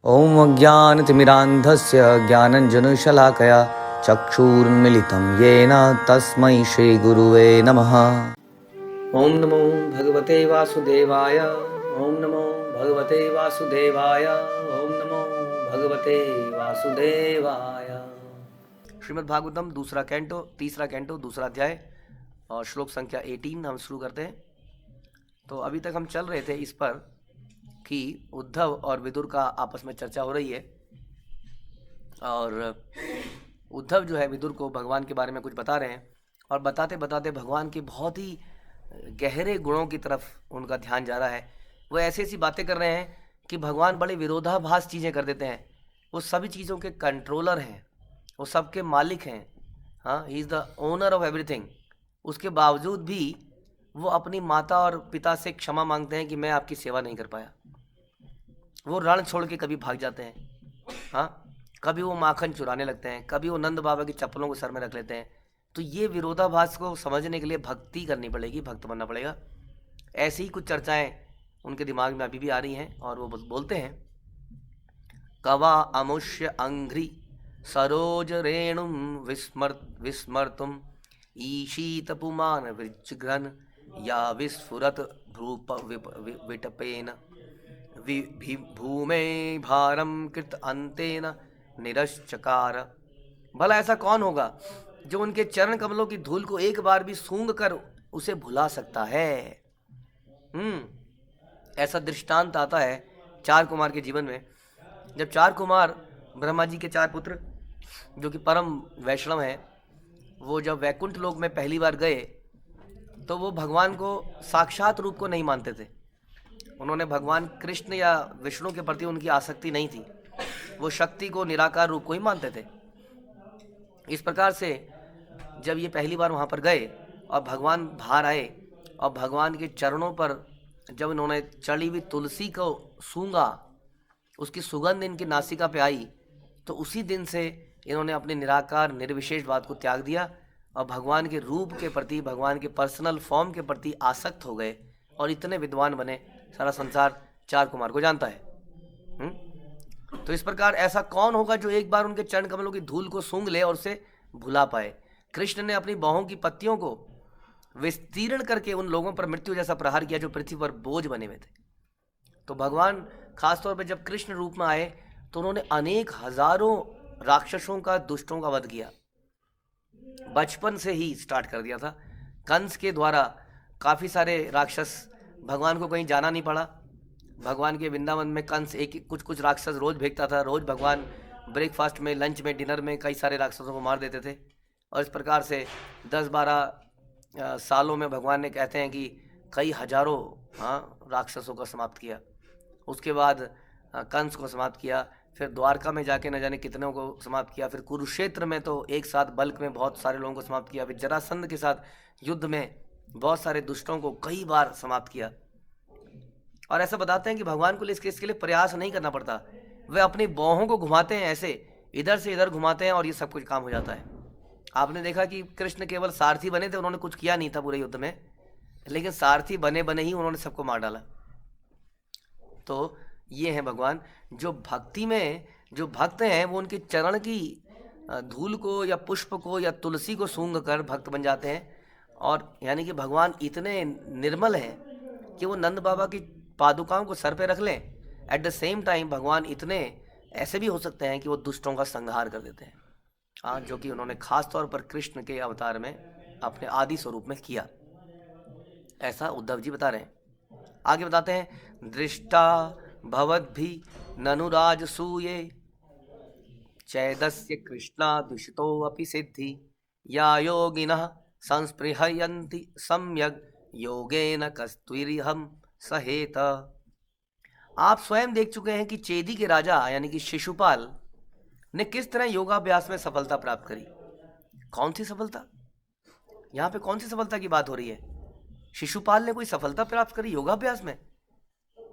ॐ अज्ञानतिमिरान्धस्य ज्ञानञ्जनशलाकया चक्षुरुन्मिलितं येन तस्मै श्रीगुरुवे नमः। ॐ नमो भगवते वासुदेवाय। ॐ नमो भगवते वासुदेवाय। ॐ नमो भगवते वासुदेवाय। श्रीमद् भागवतम दूसरा कैंटो, तीसरा कैंटो, दूसरा अध्याय और श्लोक संख्या 18 हम शुरू करते हैं। तो अभी तक हम चल रहे थे इस पर कि उद्धव और विदुर का आपस में चर्चा हो रही है और उद्धव जो है विदुर को भगवान के बारे में कुछ बता रहे हैं और बताते बताते भगवान के बहुत ही गहरे गुणों की तरफ उनका ध्यान जा रहा है। वो ऐसी ऐसी बातें कर रहे हैं कि भगवान बड़े विरोधाभास चीज़ें कर देते हैं। वो सभी चीज़ों के कंट्रोलर हैं, वो सबके मालिक हैं। हाँ, he is the owner of everything. उसके बावजूद भी वो अपनी माता और पिता से क्षमा मांगते हैं कि मैं आपकी सेवा नहीं कर पाया। वो रण छोड़ के कभी भाग जाते हैं, हाँ, कभी वो माखन चुराने लगते हैं, कभी वो नंद बाबा की चप्पलों को सर में रख लेते हैं। तो ये विरोधाभास को समझने के लिए भक्ति करनी पड़ेगी, भक्त बनना पड़ेगा। ऐसी ही कुछ चर्चाएं उनके दिमाग में अभी भी आ रही हैं और वो बोलते हैं, कवा अमुष्य अंघ्रि सरोज रेणुम विस्मर्तुम ईशीत पुमान वृज्घ्रन या विस्फुरत भ्रूप विटपेन भूमे भारम कृत अंतेन निरश्चकार। भला ऐसा कौन होगा जो उनके चरण कमलों की धूल को एक बार भी सूंघ कर उसे भुला सकता है। ऐसा दृष्टांत आता है चार कुमार के जीवन में। जब चार कुमार, ब्रह्मा जी के चार पुत्र जो कि परम वैष्णव हैं, वो जब वैकुंठ लोक में पहली बार गए तो वो भगवान को साक्षात रूप को नहीं मानते थे। उन्होंने भगवान कृष्ण या विष्णु के प्रति उनकी आसक्ति नहीं थी, वो शक्ति को, निराकार रूप को ही मानते थे। इस प्रकार से जब ये पहली बार वहाँ पर गए और भगवान बाहर आए और भगवान के चरणों पर जब इन्होंने चढ़ी हुई तुलसी को सूंघा, उसकी सुगंध इनकी नासिका पे आई, तो उसी दिन से इन्होंने अपने निराकार निर्विशेषवाद को त्याग दिया और भगवान के रूप के प्रति, भगवान के पर्सनल फॉर्म के प्रति आसक्त हो गए और इतने विद्वान बने, सारा संसार चार कुमार को जानता है। तो इस प्रकार ऐसा कौन होगा जो एक बार उनके चरण कमलों की धूल को सूंघ ले और उसे भुला पाए। कृष्ण ने अपनी बाहों की पत्तियों को विस्तीर्ण करके उन लोगों पर मृत्यु जैसा प्रहार किया जो पृथ्वी पर बोझ बने हुए थे। तो भगवान खासतौर पर जब कृष्ण रूप में आए तो उन्होंने अनेक हजारों राक्षसों का, दुष्टों का वध किया। बचपन से ही स्टार्ट कर दिया था। कंस के द्वारा काफ़ी सारे राक्षस, भगवान को कहीं जाना नहीं पड़ा। भगवान के वृंदावन में कंस कुछ राक्षस रोज भेजता था। रोज भगवान ब्रेकफास्ट में, लंच में, डिनर में कई सारे राक्षसों को मार देते थे। और इस प्रकार से 10-12 सालों में भगवान ने, कहते हैं कि कई हजारों राक्षसों को समाप्त किया। उसके बाद कंस को समाप्त किया, फिर द्वारका में जाके न जाने कितनों को समाप्त किया, फिर कुरुक्षेत्र में तो एक साथ बल्क में बहुत सारे लोगों को समाप्त किया, फिर जरासंध के साथ युद्ध में बहुत सारे दुष्टों को कई बार समाप्त किया। और ऐसा बताते हैं कि भगवान को इसके लिए प्रयास नहीं करना पड़ता, वे अपनी बाहों को घुमाते हैं, ऐसे इधर से इधर घुमाते हैं और ये सब कुछ काम हो जाता है। आपने देखा कि कृष्ण केवल सारथी बने थे, उन्होंने कुछ किया नहीं था पूरे युद्ध में, लेकिन सारथी बने बने ही उन्होंने सबको मार डाला। तो ये हैं भगवान, जो भक्ति में जो भक्त हैं वो उनके चरण की धूल को या पुष्प को या तुलसी को सूंघ कर भक्त बन जाते हैं। और यानी कि भगवान इतने निर्मल हैं कि वो नंद बाबा की पादुकाओं को सर पे रख लें। एट द सेम टाइम भगवान इतने ऐसे भी हो सकते हैं कि वो दुष्टों का संहार कर देते हैं, जो कि उन्होंने खास तौर पर कृष्ण के अवतार में अपने आदि स्वरूप में किया। ऐसा उद्धव जी बता रहे हैं। आगे बताते हैं, दृष्टा भवद्भि ननुराज सूये चैदस्य कृष्णा दुषितो अपि सिद्धि या योगिनः संस्पृहयन्ति सम्यग् योगेन कस्त्विरिहं सहेत। आप स्वयं देख चुके हैं कि चेदी के राजा यानी कि शिशुपाल ने किस तरह योगाभ्यास में सफलता प्राप्त करी। कौन सी सफलता? यहाँ पे कौन सी सफलता की बात हो रही है? शिशुपाल ने कोई सफलता प्राप्त करी योगाभ्यास में?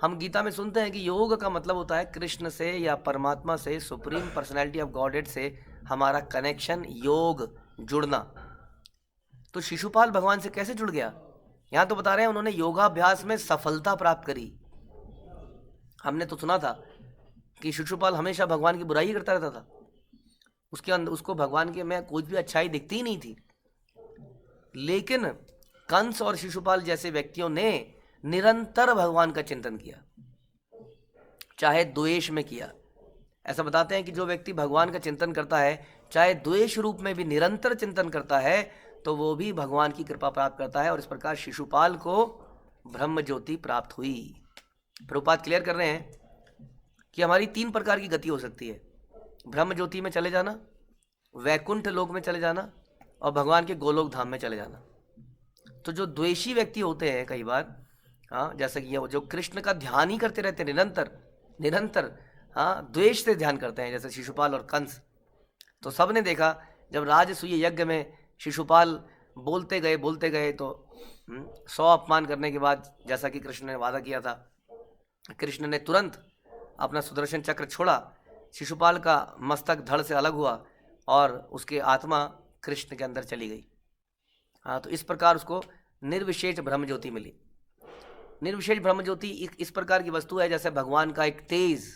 हम गीता में सुनते हैं कि योग का मतलब होता है कृष्ण से या परमात्मा से, सुप्रीम पर्सनैलिटी ऑफ गॉडेड से हमारा कनेक्शन, योग, जुड़ना। तो शिशुपाल भगवान से कैसे जुड़ गया? यहाँ तो बता रहे हैं उन्होंने योगाभ्यास में सफलता प्राप्त करी। हमने तो सुना था कि शिशुपाल हमेशा भगवान की बुराई ही करता रहता था। उसके अंदर उसको भगवान के में कुछ भी अच्छाई दिखती ही नहीं थी। लेकिन कंस और शिशुपाल जैसे व्यक्तियों ने निरंतर भगवान का चिंतन किया, चाहे द्वेष में किया। ऐसा बताते हैं कि जो व्यक्ति भगवान का चिंतन करता है, चाहे द्वेष रूप में भी निरंतर चिंतन करता है, तो वो भी भगवान की कृपा प्राप्त करता है। और इस प्रकार शिशुपाल को ब्रह्म ज्योति प्राप्त हुई। प्रभुपाद क्लियर कर रहे हैं कि हमारी 3 प्रकार की गति हो सकती है: ब्रह्म ज्योति में चले जाना, वैकुंठ लोक में चले जाना, और भगवान के गोलोक धाम में चले जाना। तो जो द्वेषी व्यक्ति होते हैं कई बार, हाँ, जैसे कि जो कृष्ण का ध्यान ही करते रहते हैं निरंतर, हाँ, द्वेष से ध्यान करते हैं, जैसे शिशुपाल और कंस। तो सबने देखा जब राजसूय यज्ञ में शिशुपाल बोलते गए तो 100 अपमान करने के बाद, जैसा कि कृष्ण ने वादा किया था, कृष्ण ने तुरंत अपना सुदर्शन चक्र छोड़ा, शिशुपाल का मस्तक धड़ से अलग हुआ और उसकी आत्मा कृष्ण के अंदर चली गई। हाँ, तो इस प्रकार उसको निर्विशेष ब्रह्म ज्योति मिली। निर्विशेष ब्रह्म ज्योति इस प्रकार की वस्तु है जैसे भगवान का एक तेज।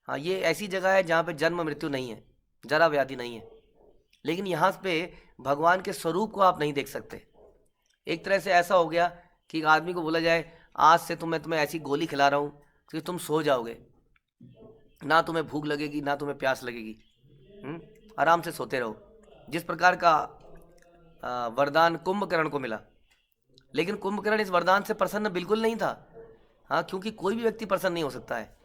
हाँ, ये ऐसी जगह है जहाँ पे जन्म मृत्यु नहीं है, जरा व्याधि नहीं है। लेकिन यहाँ पे भगवान के स्वरूप को आप नहीं देख सकते। एक तरह से ऐसा हो गया कि एक आदमी को बोला जाए, आज से मैं तुम्हें ऐसी गोली खिला रहा हूँ कि तुम सो जाओगे, ना तुम्हें भूख लगेगी ना तुम्हें प्यास लगेगी, आराम से सोते रहो। जिस प्रकार का वरदान कुंभकर्ण को मिला। लेकिन कुंभकर्ण इस वरदान से प्रसन्न बिल्कुल नहीं था। हाँ, क्योंकि कोई भी व्यक्ति प्रसन्न नहीं हो सकता है।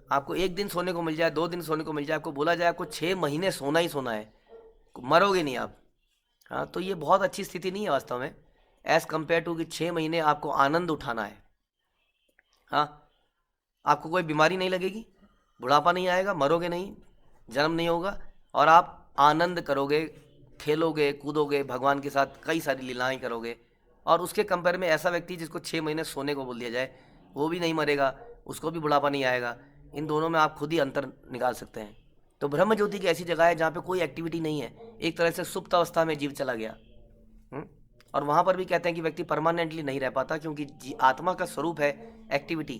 आपको 1 दिन सोने को मिल जाए, 2 दिन सोने को मिल जाए, आपको बोला जाए आपको 6 महीने सोना ही सोना है, मरोगे नहीं आप। हाँ, तो ये बहुत अच्छी स्थिति नहीं है वास्तव में, एज़ कम्पेयर टू कि 6 महीने आपको आनंद उठाना है। हाँ, आपको कोई बीमारी नहीं लगेगी, बुढ़ापा नहीं आएगा, मरोगे नहीं, जन्म नहीं होगा, और आप आनंद करोगे, खेलोगे, कूदोगे, भगवान के साथ कई सारी लीलाएं करोगे। और उसके कंपेयर में ऐसा व्यक्ति जिसको 6 महीने सोने को बोल दिया जाए, वो भी नहीं मरेगा, उसको भी बुढ़ापा नहीं आएगा। इन दोनों में आप खुद ही अंतर निकाल सकते हैं। तो ब्रह्म ज्योति की ऐसी जगह है जहाँ पे कोई एक्टिविटी नहीं है, एक तरह से सुप्त अवस्था में जीव चला गया। और वहाँ पर भी कहते हैं कि व्यक्ति परमानेंटली नहीं रह पाता, क्योंकि आत्मा का स्वरूप है एक्टिविटी,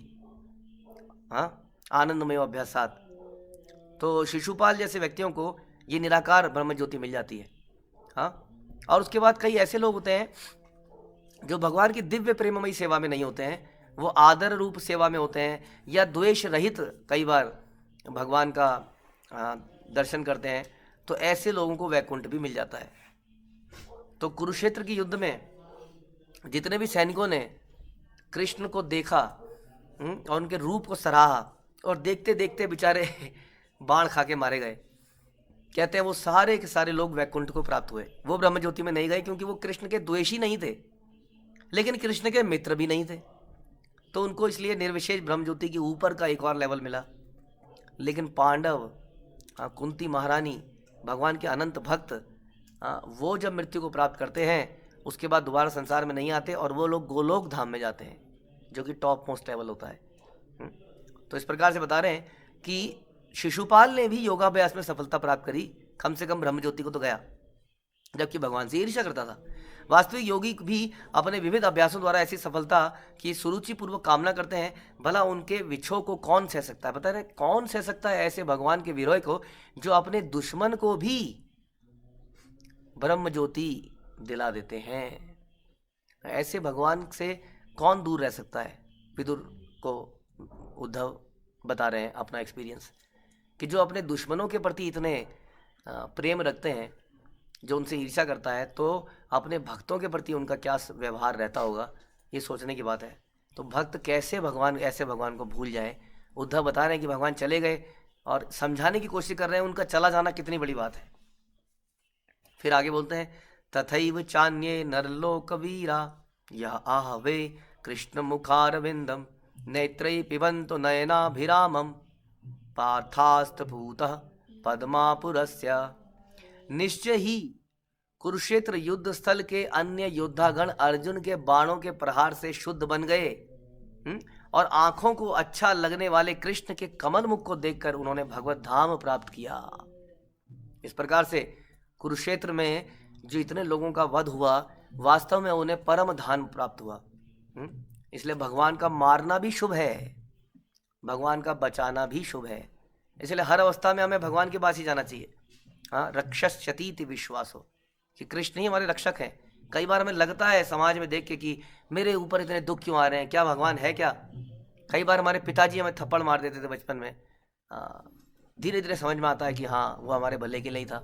हाँ, आनंदमय अभ्यासात। तो शिशुपाल जैसे व्यक्तियों को ये निराकार ब्रह्म ज्योति मिल जाती है। हाँ, और उसके बाद कई ऐसे लोग होते हैं जो भगवान की दिव्य प्रेममयी सेवा में नहीं होते हैं, वो आदर रूप सेवा में होते हैं, या द्वेष रहित कई बार भगवान का दर्शन करते हैं। तो ऐसे लोगों को वैकुंठ भी मिल जाता है। तो कुरुक्षेत्र की युद्ध में जितने भी सैनिकों ने कृष्ण को देखा और उनके रूप को सराहा, और देखते देखते बेचारे बाण खा के मारे गए, कहते हैं वो सारे के सारे लोग वैकुंठ को प्राप्त हुए। वो ब्रह्म ज्योति में नहीं गए क्योंकि वो कृष्ण के द्वेषी नहीं थे, लेकिन कृष्ण के मित्र भी नहीं थे, तो उनको इसलिए निर्विशेष ब्रह्म ज्योति के ऊपर का एक और लेवल मिला। लेकिन पांडव, कुंती महारानी, भगवान के अनंत भक्त, वो जब मृत्यु को प्राप्त करते हैं उसके बाद दोबारा संसार में नहीं आते, और वो लोग गोलोक धाम में जाते हैं, जो कि टॉप मोस्ट लेवल होता है। तो इस प्रकार से बता रहे हैं कि शिशुपाल ने भी योगाभ्यास में सफलता प्राप्त करी, कम से कम ब्रह्म ज्योति को तो गया, जबकि भगवान से ईर्ष्या करता था। वास्तविक योगी भी अपने विविध अभ्यासों द्वारा ऐसी सफलता की सुरुचिपूर्वक कामना करते हैं। भला उनके विछोह को कौन सह सकता है? बता रहे कौन सह सकता है ऐसे भगवान के विरोह को, जो अपने दुश्मन को भी ब्रह्म ज्योति दिला देते हैं। ऐसे भगवान से कौन दूर रह सकता है? विदुर को उद्धव बता रहे हैं अपना एक्सपीरियंस, कि जो अपने दुश्मनों के प्रति इतने प्रेम रखते हैं, जो उनसे ईर्ष्या करता है, तो अपने भक्तों के प्रति उनका क्या व्यवहार रहता होगा, ये सोचने की बात है। तो भक्त कैसे ऐसे भगवान को भूल जाए? उद्धव बता रहे हैं कि भगवान चले गए और समझाने की कोशिश कर रहे हैं उनका चला जाना कितनी बड़ी बात है। फिर आगे बोलते हैं, तथैव चान्ये नरलोक वीरा यह आहवे कृष्ण मुखारविंदम नेत्रै पिबंतु नयनाभिरामम पार्थास्तभूतः पद्मापुरस्य। निश्चय ही कुरुक्षेत्र युद्ध स्थल के अन्य योद्धागण अर्जुन के बाणों के प्रहार से शुद्ध बन गए, और आंखों को अच्छा लगने वाले कृष्ण के कमल मुख को देखकर उन्होंने भगवत धाम प्राप्त किया। इस प्रकार से कुरुक्षेत्र में जो इतने लोगों का वध हुआ, वास्तव में उन्हें परम धाम प्राप्त हुआ। इसलिए भगवान का मारना भी शुभ है, भगवान का बचाना भी शुभ है। इसलिए हर अवस्था में हमें भगवान के पास ही जाना चाहिए। हाँ, रक्षस्यतीति विश्वासो, कि कृष्ण ही हमारे रक्षक हैं। कई बार हमें लगता है समाज में देख के कि मेरे ऊपर इतने दुख क्यों आ रहे हैं, क्या भगवान है क्या। कई बार हमारे पिताजी हमें थप्पड़ मार देते थे बचपन में। धीरे धीरे समझ में आता है कि हाँ, वो हमारे भले के लिए ही था।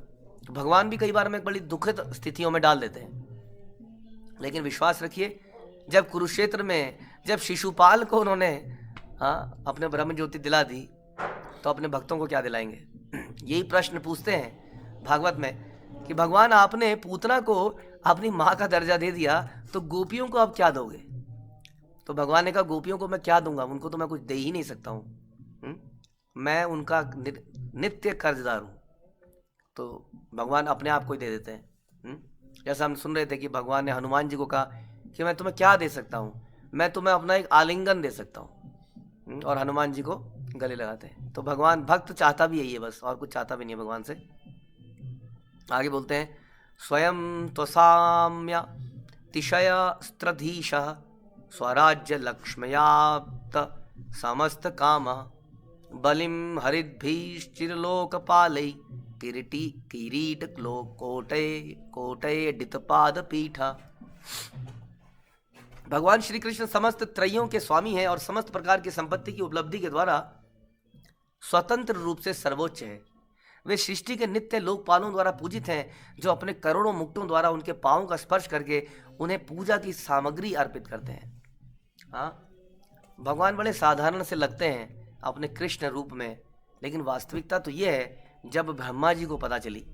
तो भगवान भी कई बार हमें बड़ी दुखद स्थितियों में डाल देते हैं। लेकिन विश्वास रखिए, जब कुरुक्षेत्र में जब शिशुपाल को उन्होंने अपने ब्रह्म ज्योति दिला दी, तो अपने भक्तों को क्या दिलाएंगे। यही प्रश्न पूछते हैं भागवत में कि भगवान आपने पूतना को अपनी माँ का दर्जा दे दिया, तो गोपियों को आप क्या दोगे। तो भगवान ने कहा, गोपियों को मैं क्या दूंगा, उनको तो मैं कुछ दे ही नहीं सकता हूँ, मैं उनका नित्य कर्जदार हूँ। तो भगवान अपने आप को ही दे देते हैं। जैसा हम सुन रहे थे कि भगवान ने हनुमान जी को कहा कि मैं तुम्हें क्या दे सकता हूँ, मैं तुम्हें अपना एक आलिंगन दे सकता हूँ, और हनुमान जी को गले लगाते हैं। तो भगवान, भक्त चाहता भी यही है बस, और कुछ चाहता भी नहीं है भगवान से। आगे बोलते हैं, स्वयं त्वसाम्य तिशय स्त्रधीश स्वराज्य लक्ष्मयाप्त समस्त काम बलिम हरिद्भिश्चिरलोकपालै किरीट कोटय डितपाद पीठा। भगवान श्री कृष्ण समस्त त्रयों के स्वामी हैं और समस्त प्रकार की संपत्ति की उपलब्धि के द्वारा स्वतंत्र रूप से सर्वोच्च है। वे सृष्टि के नित्य लोकपालों द्वारा पूजित हैं, जो अपने करोड़ों मुक्तों द्वारा उनके पांवों का स्पर्श करके उन्हें पूजा की सामग्री अर्पित करते हैं। हाँ, भगवान बड़े साधारण से लगते हैं अपने कृष्ण रूप में, लेकिन वास्तविकता तो ये है, जब ब्रह्मा जी को पता चली,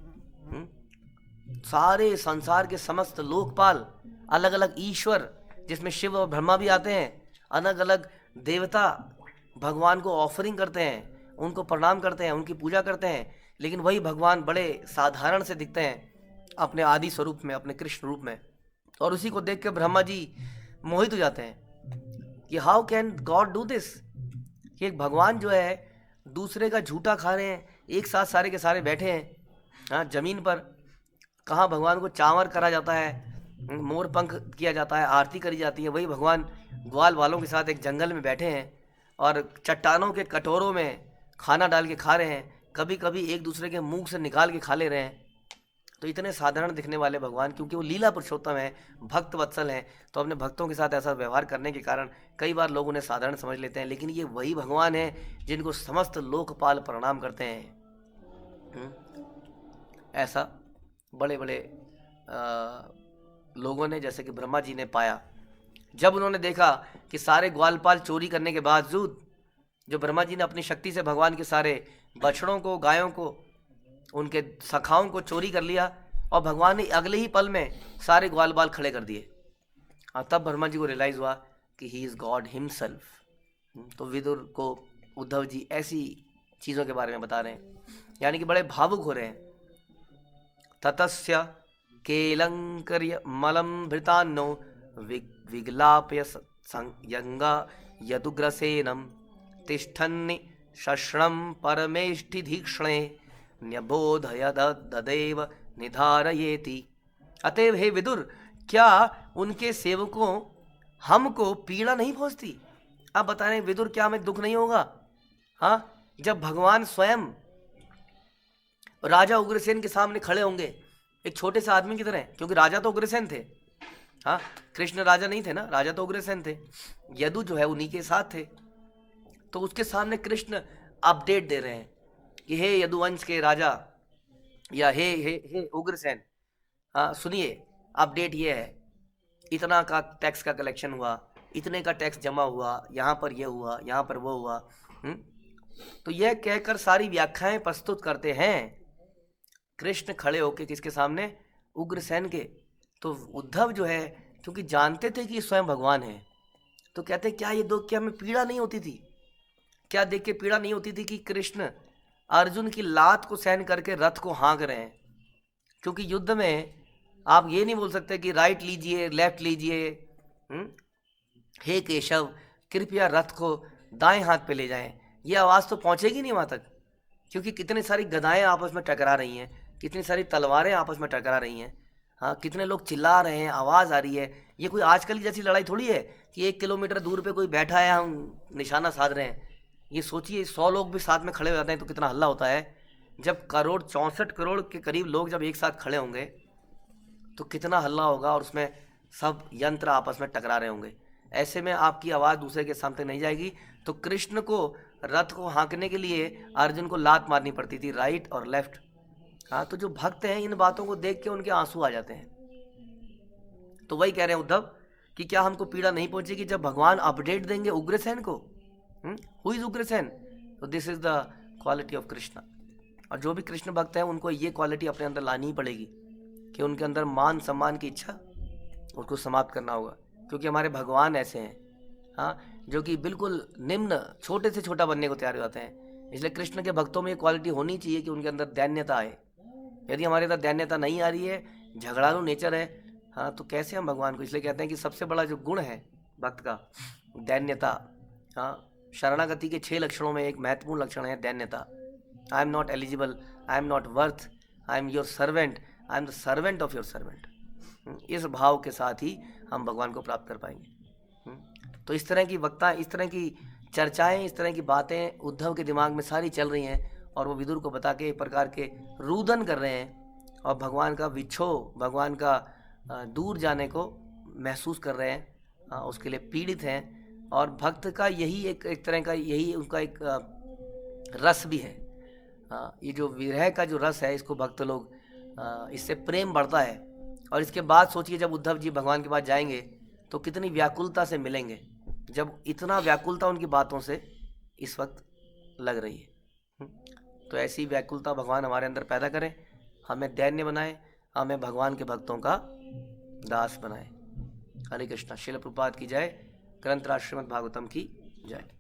सारे संसार के समस्त लोकपाल, अलग अलग ईश्वर जिसमें शिव और ब्रह्मा भी आते हैं, अलग अलग देवता भगवान को ऑफरिंग करते हैं, उनको प्रणाम करते हैं, उनकी पूजा करते हैं, लेकिन वही भगवान बड़े साधारण से दिखते हैं अपने आदि स्वरूप में, अपने कृष्ण रूप में। और उसी को देख कर ब्रह्मा जी मोहित हो जाते हैं कि how can God do this, कि एक भगवान जो है दूसरे का झूठा खा रहे हैं, एक साथ सारे के सारे बैठे हैं हाँ जमीन पर। कहाँ भगवान को चावर करा जाता है, मोर पंख किया जाता है, आरती करी जाती है, वही भगवान ग्वाल वालों के साथ एक जंगल में बैठे हैं और चट्टानों के कटोरों में खाना डाल के खा रहे हैं, कभी कभी एक दूसरे के मुंह से निकाल के खा ले रहे हैं। तो इतने साधारण दिखने वाले भगवान, क्योंकि वो लीला पुरुषोत्तम है, भक्त वत्सल हैं, तो अपने भक्तों के साथ ऐसा व्यवहार करने के कारण कई बार लोग उन्हें साधारण समझ लेते हैं, लेकिन ये वही भगवान है जिनको समस्त लोकपाल प्रणाम करते हैं। ऐसा बड़े बड़े लोगों ने, जैसे कि ब्रह्मा जी ने पाया, जब उन्होंने देखा कि सारे ग्वालपाल चोरी करने के बावजूद जो ब्रह्मा जी ने अपनी शक्ति से भगवान के सारे बछड़ों को, गायों को, उनके सखाओं को चोरी कर लिया, और भगवान ने अगले ही पल में सारे ग्वालबाल खड़े कर दिए। तब ब्रह्मा जी को रियलाइज हुआ कि ही इज गॉड हिमसेल्फ। तो विदुर को उद्धव जी ऐसी चीज़ों के बारे में बता रहे हैं, यानी कि बड़े भावुक हो रहे हैं। ततस्य केलंकर्य मलम भृतान्नो विग्लाप्य संयंगा यदुग्रसेनम तिष्ठन्नि शश्रम परमेष्टि धीक्षणे न्यबोधयदेव निधारयेति। अतएव हे विदुर, क्या उनके सेवकों हमको पीड़ा नहीं पहुंचती। आप बता रहे हैं विदुर, क्या हमें दुख नहीं होगा। हाँ, जब भगवान स्वयं राजा उग्रसेन के सामने खड़े होंगे एक छोटे से आदमी की तरह, क्योंकि राजा तो उग्रसेन थे। हाँ, कृष्ण राजा नहीं थे ना, राजा तो उग्रसेन थे, यदु जो है उन्हीं के साथ थे। तो उसके सामने कृष्ण अपडेट दे रहे हैं कि हे यदुवंश के राजा, या हे उग्रसेन, हाँ सुनिए, अपडेट ये है, इतना का टैक्स का कलेक्शन हुआ, इतने का टैक्स जमा हुआ, यहाँ पर ये हुआ, यहाँ पर वो हुआ। तो यह कहकर सारी व्याख्याएं प्रस्तुत करते हैं कृष्ण खड़े होके किसके सामने, उग्रसेन के। तो उद्धव जो है, क्योंकि जानते थे कि स्वयं भगवान है, तो कहते क्या ये दो, क्या हमें पीड़ा नहीं होती थी, क्या देख के पीड़ा नहीं होती थी कि कृष्ण अर्जुन की लात को सहन करके रथ को हाँक रहे हैं। क्योंकि युद्ध में आप ये नहीं बोल सकते कि राइट लीजिए, लेफ्ट लीजिए, हे केशव कृपया रथ को दाएं हाथ पे ले जाएं, ये आवाज़ तो पहुंचेगी नहीं वहाँ तक, क्योंकि कितनी सारी गदाएं आपस में टकरा रही हैं, कितनी सारी तलवारें आपस में टकरा रही हैं। हाँ, कितने लोग चिल्ला रहे हैं, आवाज़ आ रही है। ये कोई आजकल की जैसी लड़ाई थोड़ी है कि 1 किलोमीटर दूर पे कोई बैठा है, हम निशाना साध रहे हैं। ये सोचिए 100 लोग भी साथ में खड़े हो जाते हैं तो कितना हल्ला होता है। जब 64 करोड़ के करीब लोग जब एक साथ खड़े होंगे तो कितना हल्ला होगा, और उसमें सब यंत्र आपस में टकरा रहे होंगे। ऐसे में आपकी आवाज़ दूसरे के सामने नहीं जाएगी। तो कृष्ण को रथ को हाँकने के लिए अर्जुन को लात मारनी पड़ती थी, राइट और लेफ्ट। हाँ, तो जो भक्त हैं इन बातों को देख के उनके आंसू आ जाते हैं। तो वही कह रहे हैं उद्धव कि क्या हमको पीड़ा नहीं पहुंचेगी जब भगवान अपडेट देंगे उग्रसेन को। Who is Ugrasen? तो this is the quality of Krishna. और जो भी कृष्ण भक्त हैं उनको ये क्वालिटी अपने अंदर लानी ही पड़ेगी कि उनके अंदर मान सम्मान की इच्छा उसको समाप्त करना होगा, क्योंकि हमारे भगवान ऐसे हैं, हाँ, जो कि बिल्कुल निम्न छोटे से छोटा बनने को तैयार हो जाते हैं। इसलिए कृष्ण के भक्तों में ये क्वालिटी होनी चाहिए कि उनके अंदर दैन्यता आए। यदि हमारे अंदर दैन्यता नहीं आ रही है, झगड़ालू नेचर है, हाँ, तो कैसे हम भगवान को। इसलिए कहते हैं कि सबसे बड़ा जो गुण है भक्त का, दैन्यता। हाँ, शरणागति के 6 लक्षणों में एक महत्वपूर्ण लक्षण है दैन्यता। I am not eligible, I am not worth, I am your servant, I am the servant of your servant. इस भाव के साथ ही हम भगवान को प्राप्त कर पाएंगे। तो इस तरह की वक्ता, इस तरह की चर्चाएं, इस तरह की बातें उद्धव के दिमाग में सारी चल रही हैं, और वो विदुर को बता के एक प्रकार के रुदन कर रहे हैं और भगवान का विक्षोभ, भगवान का दूर जाने को महसूस कर रहे हैं, उसके लिए पीड़ित हैं। और भक्त का यही एक तरह का यही उनका एक रस भी है। ये जो विरह का जो रस है, इसको भक्त लोग, इससे प्रेम बढ़ता है। और इसके बाद सोचिए जब उद्धव जी भगवान के पास जाएंगे तो कितनी व्याकुलता से मिलेंगे, जब इतना व्याकुलता उनकी बातों से इस वक्त लग रही है। तो ऐसी व्याकुलता भगवान हमारे अंदर पैदा करें, हमें दैन्य बनाए, हमें भगवान के भक्तों का दास बनाए। हरे कृष्णा। श्रील प्रभुपाद की जय। ग्रंथराज श्रीमद् भागवतम की जय।